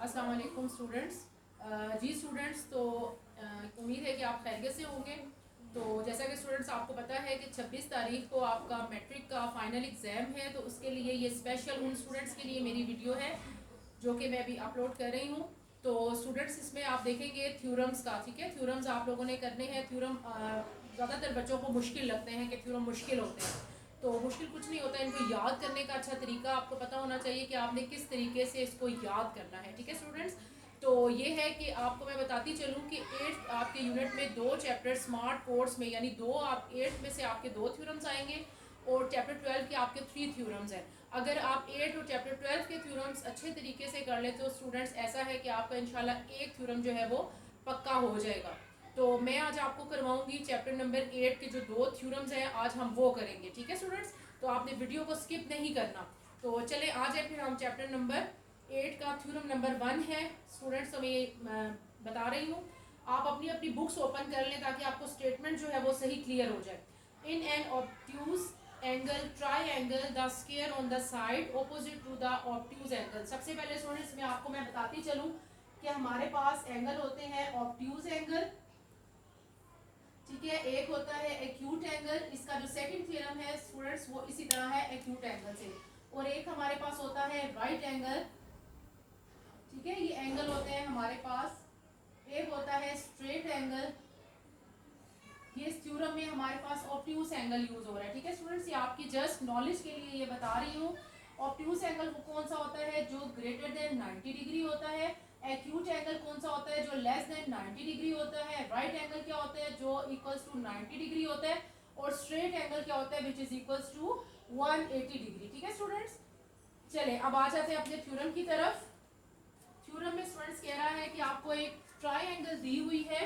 अस्सलाम वालेकुम स्टूडेंट्स। जी स्टूडेंट्स, तो उम्मीद है कि आप खैरियत से होंगे। तो जैसा कि स्टूडेंट्स आपको पता है कि 26 तारीख को आपका मैट्रिक का फाइनल एग्ज़ाम है, तो उसके लिए ये स्पेशल उन स्टूडेंट्स के लिए मेरी वीडियो है जो कि मैं अभी अपलोड कर रही हूँ। तो स्टूडेंट्स इसमें आप देखेंगे थ्योरम्स का, ठीक है, थ्योरम्स आप लोगों ने करने हैं। थ्योरम ज़्यादातर बच्चों को मुश्किल लगते हैं कि थ्योरम मुश्किल होते हैं, तो मुश्किल कुछ नहीं होता है। इनको याद करने का अच्छा तरीका आपको पता होना चाहिए कि आपने किस तरीके से इसको याद करना है, ठीक है स्टूडेंट्स। तो ये है कि आपको मैं बताती चलूँ कि 8th आपके यूनिट में 2 चैप्टर स्मार्ट कोर्स में, यानी 2 आप 8th में से आपके 2 थ्योरम्स आएंगे और चैप्टर 12 के आपके 3 थ्योरम्स हैं। अगर आप 8 और चैप्टर 12 के थ्योरम्स अच्छे तरीके से कर लेते हो स्टूडेंट्स, ऐसा है कि आपका इंशाल्लाह एक थ्योरम जो है वो पक्का हो जाएगा। तो मैं आज आपको करवाऊंगी चैप्टर नंबर 8 के जो 2 थ्योरम्स हैं, आज हम वो करेंगे, ठीक है स्टूडेंट्स। तो आपने वीडियो को स्किप नहीं करना। तो चले आ जाए फिर हम चैप्टर नंबर 8 का थ्योरम नंबर 1 है स्टूडेंट्स, तो मैं बता रही हूँ। आप अपनी अपनी बुक्स ओपन कर लें ताकि आपको स्टेटमेंट जो है वो सही क्लियर हो जाए। In an obtuse angle triangle the square on the side opposite to the obtuse angle. सबसे पहले स्टूडेंट्स में आपको मैं बताती चलूँ कि हमारे पास एंगल होते हैं ऑब्ट्यूज एंगल, ठीक है, एक होता है एक्यूट एंगल। इसका जो सेकंड थ्योरम है स्टूडेंट्स वो इसी तरह है एक्यूट एंगल से। और एक हमारे पास होता है राइट एंगल, ठीक है, ये एंगल होते हैं हमारे पास। एक होता है स्ट्रेट एंगल, ये इस थ्योरम में हमारे पास ऑब्ट्यूज एंगल यूज हो रहा है, ठीक है स्टूडेंट्स। ये आपकी जस्ट नॉलेज के लिए ये बता रही हूँ। ऑब्ट्यूज एंगल वो कौन सा होता है जो ग्रेटर देन 90 डिग्री होता है। एक्यूट एंगल कौन सा होता है जो लेस देन 90 डिग्री होता है। राइट एंगल क्या होता है जो इक्वल्स टू 90 डिग्री होता है। और स्ट्रेट एंगल क्या होता है which is equals to 180 degree, ठीक है स्टूडेंट्स। चले अब आ जाते हैं अपने थ्योरम की तरफ। थ्योरम में स्टूडेंट्स कह रहा है कि आपको एक ट्राइंगल दी हुई है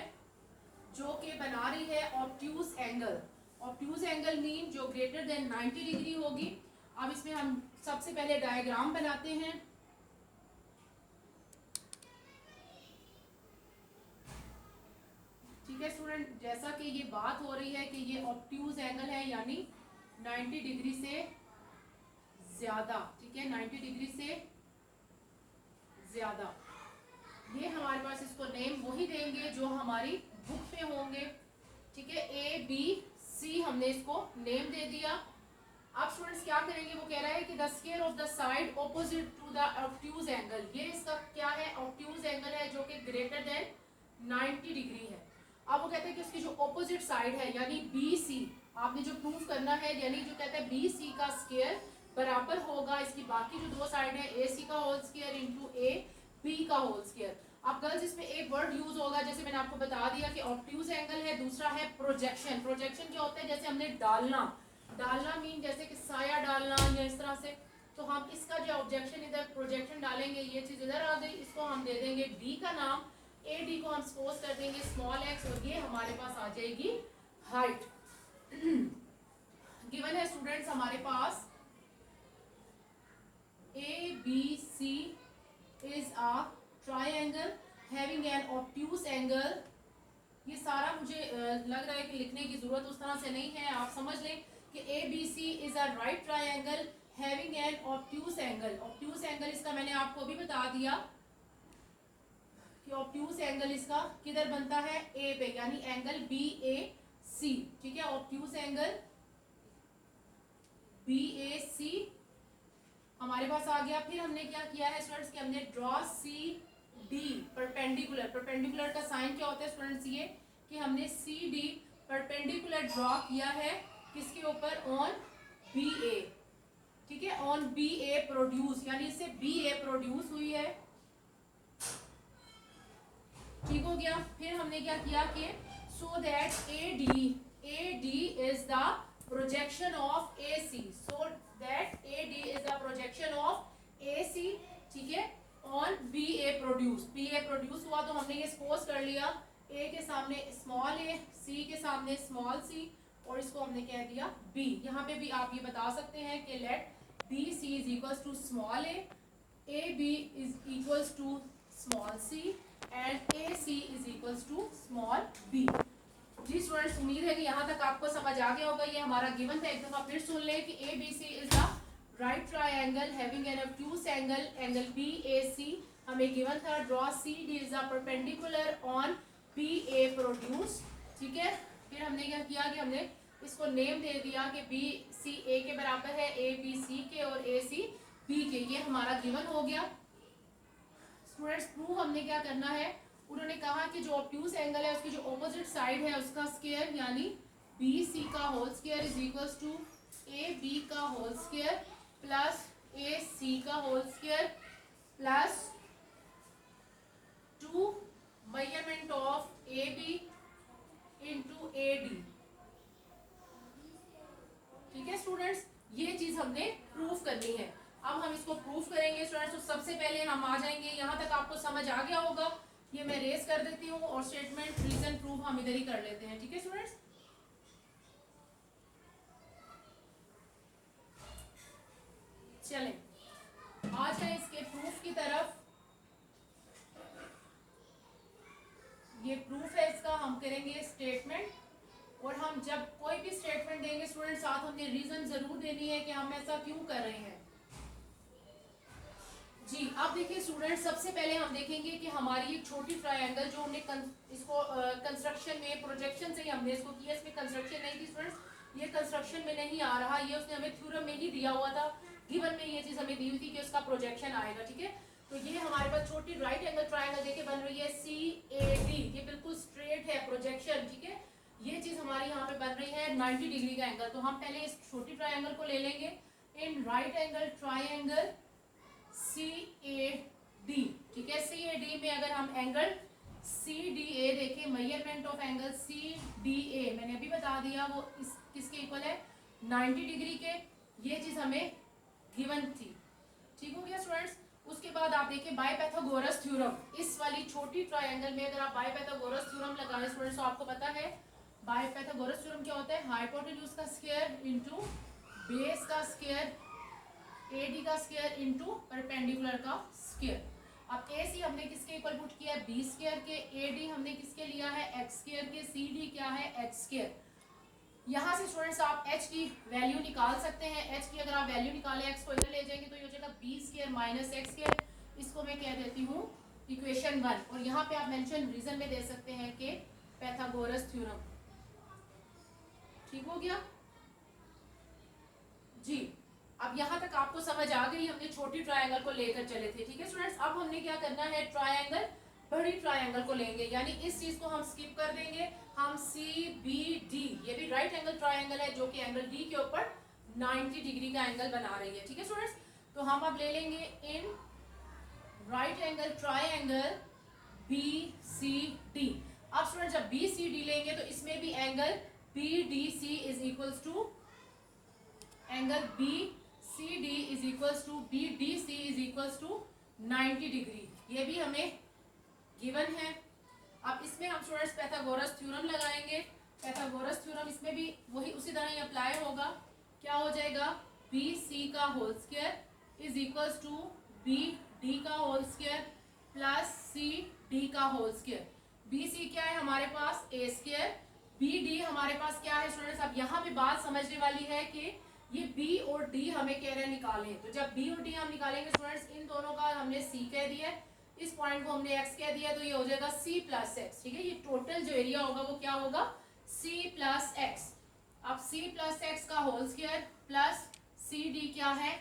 जो कि बना रही है obtuse angle. Obtuse angle mean जो ग्रेटर देन 90 डिग्री होगी। अब इसमें हम सबसे पहले डायग्राम बनाते हैं। ठीक है स्टूडेंट, जैसा कि ये बात हो रही है कि ये ऑब्ट्यूज एंगल है यानी 90 डिग्री से ज्यादा, ठीक है, 90 डिग्री से ज्यादा। ये हमारे पास इसको नेम वही देंगे जो हमारी बुक पे होंगे, ठीक है। ए बी सी हमने इसको नेम दे दिया। अब स्टूडेंट्स क्या करेंगे, वो कह रहा है कि the square of the side opposite to the obtuse angle. ये इसका क्या है, ऑब्ट्यूज एंगल है जो कि ग्रेटर देन 90 डिग्री है। अब वो कहते हैं कि उसकी जो ऑपोजिट साइड है यानी बी सी, आपने जो प्रूफ करना है, यानी जो कहता है बी सी का स्क्वायर बराबर होगा इसकी बाकी जो दो साइड है ए सी का whole square into A B का होल स्क्वायर। अब गर्ल्स इसमें एक वर्ड यूज होगा, जैसे मैंने आपको बता दिया कि ऑब्ट्यूज एंगल है, दूसरा है प्रोजेक्शन। प्रोजेक्शन क्या होता है, जैसे हमने डालना, डालना मीन जैसे कि साया डालना या इस तरह से। तो हम इसका जो ऑब्जेक्शन इधर प्रोजेक्शन डालेंगे, ये चीज इधर आ गई, इसको हम दे देंगे डी का नाम। ए डी को हम सपोज कर देंगे स्मॉल एक्स और ये हमारे पास आ जाएगी हाइट। गिवन है स्टूडेंट्स हमारे पास A B C is a triangle having an obtuse angle. ये सारा मुझे लग रहा है कि लिखने की जरूरत उस तरह से नहीं है, आप समझ लें कि A B C is a right triangle having an obtuse angle. Obtuse angle इसका मैंने आपको अभी बता दिया कि ऑब्ट्यूज एंगल इसका किधर बनता है, ए पे, यानी एंगल बी ए सी, ठीक है। ऑब्ट्यूज एंगल बी ए सी हमारे पास आ गया। फिर हमने क्या किया है स्टूडेंट्स कि हमने draw C D perpendicular. Perpendicular का साइन क्या होता है स्टूडेंट्स, ये कि हमने सी डी परपेंडिकुलर ड्रॉ किया है किसके ऊपर, ऑन बी ए, ठीक है, ऑन बी ए प्रोड्यूस, यानी इससे बी ए प्रोड्यूस हुई है, ठीक हो गया। फिर हमने क्या किया कि so that A D is the projection of A C, so that A D is the projection of A C, ठीक है, on B A produce. B A produce हुआ तो हमने ये सपोज कर लिया ए के सामने स्मॉल ए, सी के सामने स्मॉल सी, और इसको हमने कह दिया बी। यहाँ पे भी आप ये बता सकते हैं कि let B C is equals to small A B is equals to small C and A C is equals to small B. जी स्टूडेंट्स, उम्मीद है कि यहाँ तक आपको समझ आ गया होगा। ये हमारा गिवन था, एक दफा फिर सुन ले कि A B C is the right triangle having an obtuse angle, angle B A C हमें गिवन था draw C D is a perpendicular on B A produce, ठीक है। फिर हमने क्या किया कि हमने इसको नेम दे दिया कि बी सी ए के बराबर है, ए बी सी के और ए सी बी के, ये हमारा गिवन हो गया। स्टूडेंट्स प्रूव हमने क्या करना है, उन्होंने कहा कि जो ऑब्ट्यूज एंगल है उसकी जो ऑपोजिट साइड है उसका स्क्वायर यानी बी सी का whole square is equals to A B का whole square plus A C का whole square plus 2 measurement of A B into A D, ठीक है स्टूडेंट्स। ये चीज हमने प्रूफ करनी है। अब हम इसको प्रूफ करेंगे स्टूडेंट्स। तो सबसे पहले हम आ जाएंगे, यहाँ तक आपको समझ आ गया होगा, ये मैं रेस कर देती हूँ और स्टेटमेंट रीजन प्रूफ हम इधर ही कर लेते हैं, ठीक है स्टूडेंट्स। चलें आ जाए इसके प्रूफ की तरफ। ये प्रूफ है इसका, हम करेंगे स्टेटमेंट। और हम जब कोई भी स्टेटमेंट देंगे स्टूडेंट, साथ हमने रीजन जरूर देनी है कि हम ऐसा क्यों कर रहे हैं। जी अब देखिए स्टूडेंट, सबसे पहले हम देखेंगे कि हमारी एक छोटी ट्रायंगल जो हमने इसको कंस्ट्रक्शन में प्रोजेक्शन से ही हमने इसको किया, इसमें कंस्ट्रक्शन नहीं थी स्टूडेंट्स, ये कंस्ट्रक्शन में नहीं आ रहा, ये उसने हमें थ्योरम में ही दिया हुआ था, गिवन में ये चीज हमें दी हुई थी कि उसका प्रोजेक्शन आएगा, ठीक है। तो ये हमारे पास छोटी राइट एंगल ट्रायंगल देके बन रही है सी ए डी, ये बिल्कुल स्ट्रेट है प्रोजेक्शन, ठीक है। ये चीज हमारी यहाँ पे बन रही है 90 डिग्री का एंगल। तो हम पहले इस छोटी ट्रायंगल को ले लेंगे in right angle triangle C A D, ठीक है। सी ए डी में अगर हम एंगल सी डी ए देखें, measurement of angle C D A मैंने अभी बता दिया, वो इस किसके इक्वल है 90 डिग्री के। ये चीज हमें गिवन थी, ठीक हो गया स्टूडेंट्स। उसके बाद आप देखिए बाय पाइथागोरस थ्योरम, इस वाली छोटी ट्रायंगल में अगर आप बाय पाइथागोरस थ्योरम लगाएं स्टूडेंट्स, तो आपको पता है बाय पाइथागोरस थ्योरम क्या होता है, हाइपोटेन्यूज का स्क्वायर इनटू बेस का स्क्वायर एडी का स्क्वायर इनटू परपेंडिकुलर का स्क्वायर। अब ए सी हमने किसके इक्वल पुट किया है, बी स्क्वायर के, ए डी हमने किसके लिया है, एक्स स्क्वायर के, सी डी क्या है, एक्स स्क्वायर। यहाँ से स्टूडेंट्स आप h की वैल्यू निकाल सकते हैं। h की अगर आप वैल्यू निकालें, x को इधर ले जाएंगे तो ये हो जाएगा B square minus X square, इसको मैं कह देती हूँ इक्वेशन 1। और यहाँ पे आप मेंशन रीजन में दे सकते हैं कि पाइथागोरस थ्योरम, ठीक हो गया जी। अब यहाँ तक आपको समझ आ गई, हमने छोटी ट्रायंगल को लेकर चले थे, ठीक है स्टूडेंट्स। अब हमने क्या करना है, ट्रायंगल बड़ी ट्रायंगल को लेंगे, यानी इस चीज को हम स्किप कर देंगे, हम सी बी डी, ये भी राइट एंगल ट्रायंगल है जो कि एंगल डी के ऊपर 90 डिग्री का एंगल बना रही है, ठीक है स्टूडेंट्स। तो हम अब ले लेंगे in right angle triangle B C D. अब स्टूडेंट्स जब बी सी डी लेंगे तो इसमें भी angle B D C is equals to angle B C D is equals to B D C is equals to 90 degree, ये भी हमें given है। अब इसमें हम स्टूडेंट्स पाइथागोरस थ्योरम लगाएंगे। पाइथागोरस थ्योरम इसमें भी वही उसी तरह ही अप्लाई होगा। क्या हो जाएगा, बी सी का whole square is equals to B D का whole square plus C D का होल स्क्वायर। बी सी क्या है हमारे पास, ए स्क्वायर, बी डी हमारे पास क्या है स्टूडेंट्स। अब यहाँ पे बात समझने वाली है कि ये बी और डी हमें कह रहे हैं निकालें, तो जब बी और डी हम निकालेंगे स्टूडेंट्स, इन दोनों का हमने सी कह दिया, इस पॉइंट को हमने x कह दिया, तो ये हो जाएगा c प्लस एक्स, ठीक है। ये टोटल जो एरिया होगा वो क्या होगा, c प्लस एक्स। अब c प्लस एक्स का whole square plus C D क्या है,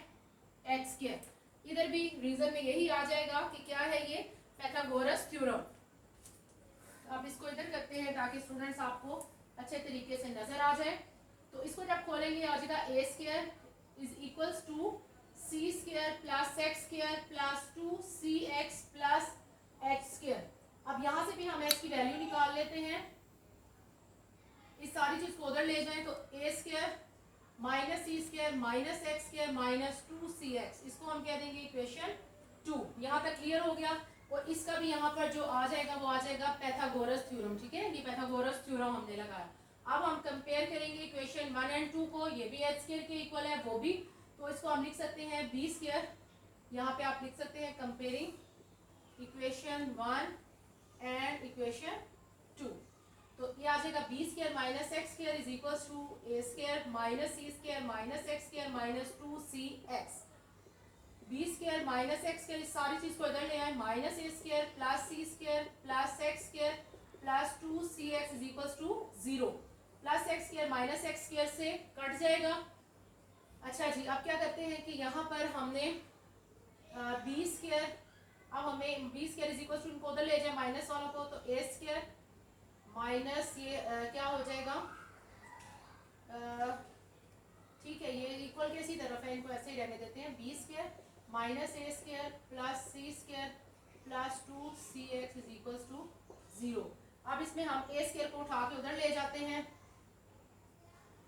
एक्स स्क्वायर। इधर भी रीजन में यही आ जाएगा कि क्या है ये, पाइथागोरस थ्योरम। अब इसको इधर करते हैं ताकि स्टूडेंट्स आपको अच्छे तरीके से नजर आ जाए। तो इसको जब खोलेंगे आ जाएगा A square is equals to C square plus X square plus 2cx plus X square. अब यहाँ से भी हम x की वैल्यू निकाल लेते हैं, इस सारी चीज को उधर ले जाएं तो A square minus C square minus X square minus 2cx, इसको हम कह देंगे इक्वेशन 2। यहाँ तक क्लियर हो गया। और इसका भी यहाँ पर जो आ जाएगा वो आ जाएगा पाइथागोरस थ्योरम, ठीक है। ये पाइथागोरस थ्योरम हमने लगाया। अब हम कंपेयर करेंगे इक्वेशन 1 और 2 को, ये भी एच स्क्वायर के इक्वल है, वो भी, तो इसको हम लिख सकते हैं बी स्क्वायर, यहाँ पे आप लिख सकते हैं कंपेयरिंग इक्वेशन 1 एंड इक्वेशन 2। तो ये आ जाएगा B square minus X square is equal to A square minus C square minus X square minus 2cx। B square minus X square, इस सारी चीज को इधर ले आए, minus A square plus C square plus X square plus 2cx is equal to 0। Plus X square minus X square से cut जाएगा। अच्छा जी, अब क्या करते हैं कि यहाँ पर हमने बी स्क्वायर, अब हमें B square is equal to, इनको उधर ले जाए माइनस वालों को, तो ए स्क्वायर माइनस ये क्या हो जाएगा, ठीक है ये इक्वल के इसी तरफ है, इनको ऐसे ही रहने देते हैं, B square minus A square plus C square plus 2cx is equal to 0। अब इसमें हम ए स्क्वायर को उठा के उधर ले जाते हैं,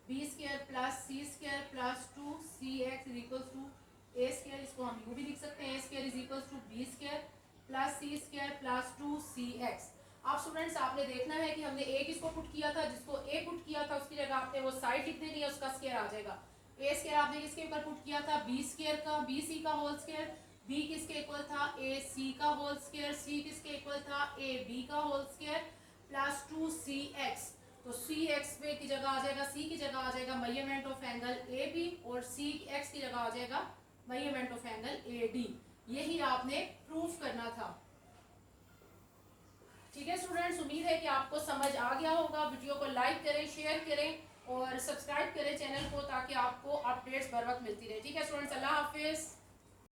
B square plus C square plus 2cx is equal to A square, इसको हम यूं भी लिख सकते हैं, A square is equal to B square plus C square plus 2cx। अब स्टूडेंट्स आपने देखना है कि हमने ए किसको पुट किया था, जिसको ए पुट किया था उसकी जगह आपने वो साइड लिख देनी है, उसका स्क्वायर आ जाएगा। ए स्क्वायर आपने किसके ऊपर पुट किया था, बी स्क्वायर का, बी सी का होल स्क्वायर, बी किसके इक्वल था, ए सी का होल स्क्वायर, सी किसके इक्वल था, ए बी का होल स्क्वायर प्लस 2cx। तो सी एक्स पे की जगह आ जाएगा, सी की जगह आ जाएगा measurement of angle A B, और सी एक्स की जगह आ जाएगा measurement of angle A D. यही आपने प्रूफ करना था। ठीक है स्टूडेंट्स, उम्मीद है कि आपको समझ आ गया होगा। वीडियो को लाइक करें, शेयर करें और सब्सक्राइब करें चैनल को, ताकि आपको अपडेट्स बर वक्त मिलती रहे। ठीक है स्टूडेंट्स, अल्लाह हाफिज़।